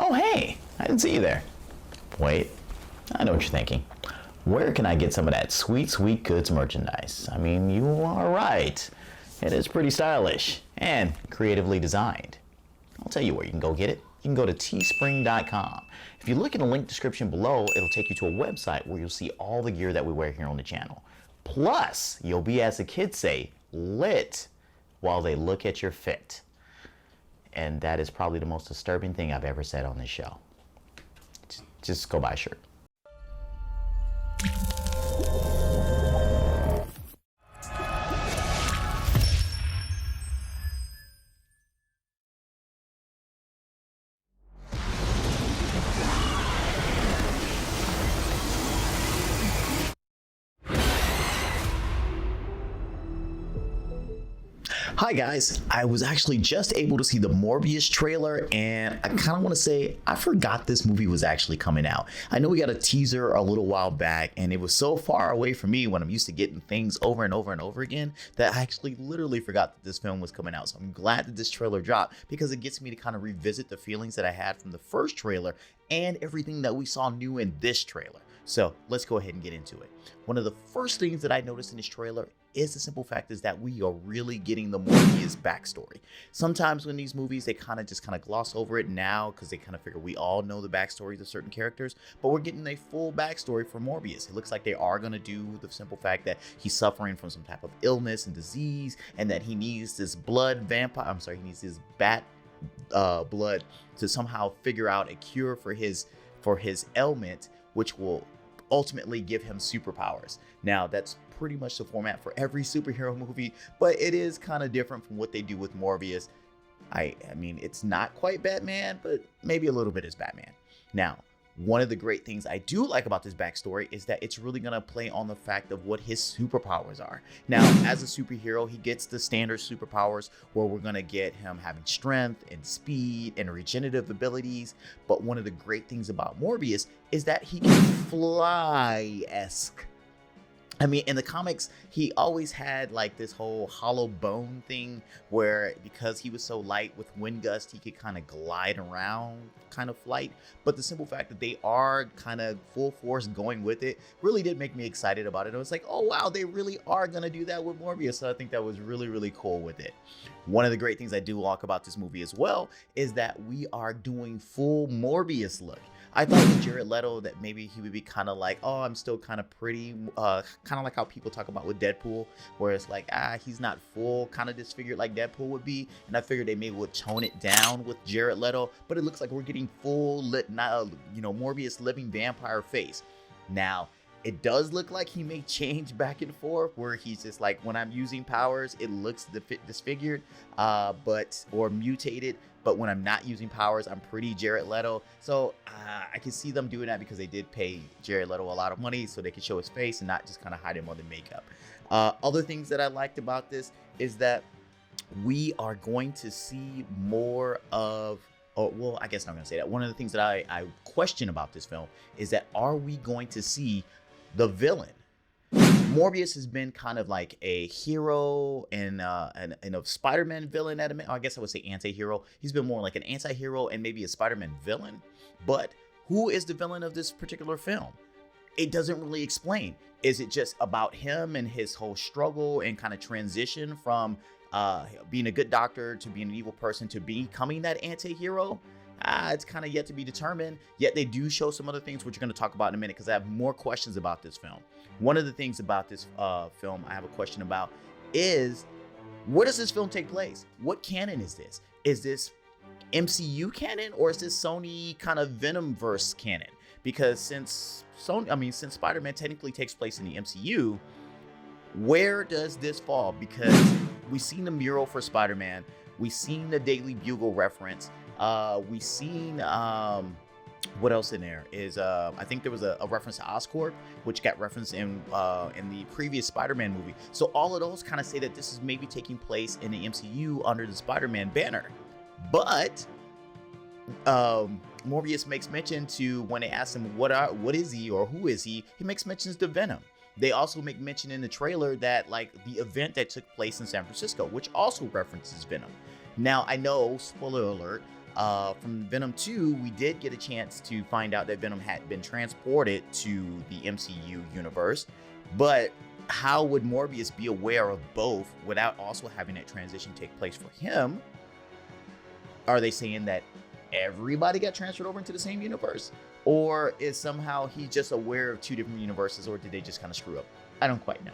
Oh, hey, I didn't see you there. Wait, I know what you're thinking. Where can I get some of that sweet, sweet goods merchandise? I mean, you are right. It is pretty stylish and creatively designed. I'll tell you where you can go get it. You can go to teespring.com. If you look in the link description below, it'll take you to a website where you'll see all the gear that we wear here on the channel. Plus, you'll be, as the kids say, lit while they look at your fit. And that is probably the most disturbing thing I've ever said on this show. Just go buy a shirt. Hi guys, I was actually just able to see the Morbius trailer, and I kind of want to say I forgot this movie was actually coming out. I know we got a teaser a little while back, and it was so far away from me when I'm used to getting things over and over and over again that I actually literally forgot that this film was coming out. So I'm glad that this trailer dropped because it gets me to kind of revisit the feelings that I had from the first trailer and everything that we saw new in this trailer. So let's go ahead and get into it. One of the first things that I noticed in this trailer is the simple fact is that we are really getting the Morbius backstory. Sometimes when these movies, they kind of gloss over it now because they kind of figure we all know the backstories of certain characters, but we're getting a full backstory for Morbius. It looks like they are going to do the simple fact that he's suffering from some type of illness and disease, and that he needs this he needs his bat blood to somehow figure out a cure for his ailment, which will ultimately give him superpowers. Now, that's pretty much the format for every superhero movie, but it is kind of different from what they do with Morbius. I mean, it's not quite Batman, but maybe a little bit is Batman. Now, one of the great things I do like about this backstory is that it's really going to play on the fact of what his superpowers are. Now, as a superhero, he gets the standard superpowers where we're going to get him having strength and speed and regenerative abilities. But one of the great things about Morbius is that he can fly-esque. I mean, in the comics, he always had like this whole hollow bone thing where because he was so light with wind gust, he could kind of glide around kind of flight. But the simple fact that they are kind of full force going with it really did make me excited about it. I was like, oh, wow, they really are going to do that with Morbius. So I think that was really, really cool with it. One of the great things I do like about this movie as well is that we are doing full Morbius look. I thought with Jared Leto that maybe he would be kind of like, oh, I'm still kind of pretty, kind of like how people talk about with Deadpool, where it's like, he's not full, kind of disfigured like Deadpool would be. And I figured they maybe would tone it down with Jared Leto, but it looks like we're getting full, Morbius living vampire face. Now, it does look like he may change back and forth, where he's just like, when I'm using powers, it looks disfigured, or mutated. But when I'm not using powers, I'm pretty Jared Leto. So I can see them doing that because they did pay Jared Leto a lot of money so they could show his face and not just kind of hide him under makeup. Other things that I liked about this is that we are going to see more of, I guess I'm going to say that. One of the things that I question about this film is that are we going to see the villain? Morbius has been kind of like a hero and a Spider-Man villain I guess I would say anti-hero. He's been more like an anti-hero and maybe a Spider-Man villain. But who is the villain of this particular film? It doesn't really explain. Is it just about him and his whole struggle and kind of transition from being a good doctor to being an evil person to becoming that anti-hero? It's kind of yet to be determined, yet they do show some other things, which we're going to talk about in a minute because I have more questions about this film. One of the things about this film I have a question about is, where does this film take place? What canon is this? Is this MCU canon, or is this Sony kind of Venomverse canon? Because since Spider-Man technically takes place in the MCU, where does this fall? Because we've seen the mural for Spider-Man, we've seen the Daily Bugle reference, we've seen what else in there is I think there was a reference to Oscorp, which got referenced in the previous Spider-Man movie. So all of those kind of say that this is maybe taking place in the MCU under the Spider-Man banner. But Morbius makes mention to, when they ask him what is he or who is he makes mentions to Venom. They also make mention in the trailer that like the event that took place in San Francisco, which also references Venom. Now, I know, spoiler alert, from Venom 2, we did get a chance to find out that Venom had been transported to the MCU universe, but how would Morbius be aware of both without also having that transition take place for him? Are they saying that everybody got transferred over into the same universe? Or is somehow he just aware of two different universes, or did they just kind of screw up? I don't quite know.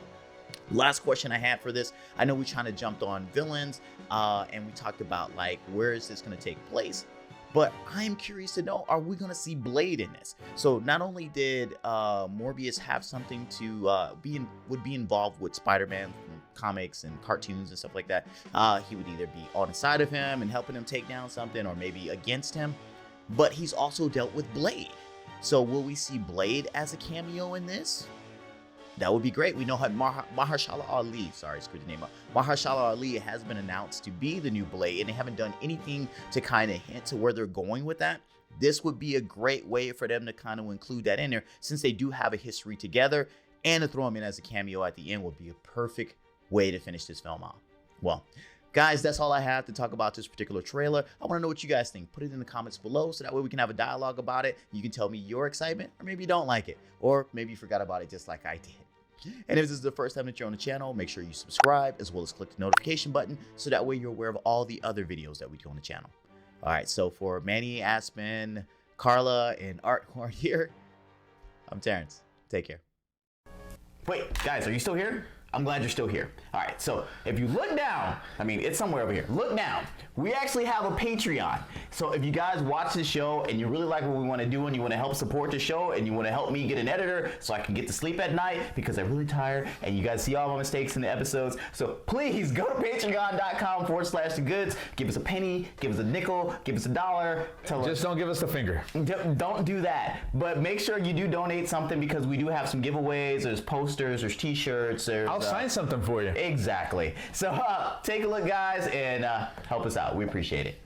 Last question I had for this, I know we kind of jumped on villains and we talked about like, where is this going to take place? But I'm curious to know, are we going to see Blade in this? So not only did Morbius have something to would be involved with Spider-Man comics and cartoons and stuff like that, he would either be on the side of him and helping him take down something, or maybe against him, but he's also dealt with Blade. So will we see Blade as a cameo in this? That would be great. We know how Mahershala Ali, screwed the name up. Mahershala Ali has been announced to be the new Blade, and they haven't done anything to kind of hint to where they're going with that. This would be a great way for them to kind of include that in there, since they do have a history together, and to throw him in as a cameo at the end would be a perfect way to finish this film off. Well, guys, that's all I have to talk about this particular trailer. I want to know what you guys think. Put it in the comments below so that way we can have a dialogue about it. You can tell me your excitement, or maybe you don't like it, or maybe you forgot about it just like I did. And if this is the first time that you're on the channel, make sure you subscribe as well as click the notification button so that way you're aware of all the other videos that we do on the channel. All right, so for Manny, Aspen, Carla, and Art who are here, I'm Terrence. Take care. Wait, guys, are you still here? I'm glad you're still here. All right, so if you look down, I mean, it's somewhere over here. Look down. We actually have a Patreon. So if you guys watch this show and you really like what we want to do and you want to help support the show and you want to help me get an editor so I can get to sleep at night because I'm really tired and you guys see all my mistakes in the episodes. So please go to patreon.com/thegoods. Give us a penny, give us a nickel, give us $1. Just don't give us the finger. Don't do that. But make sure you do donate something because we do have some giveaways. There's posters, there's t-shirts, there's... I'll sign something for you. Exactly. So take a look, guys, and help us out. We appreciate it.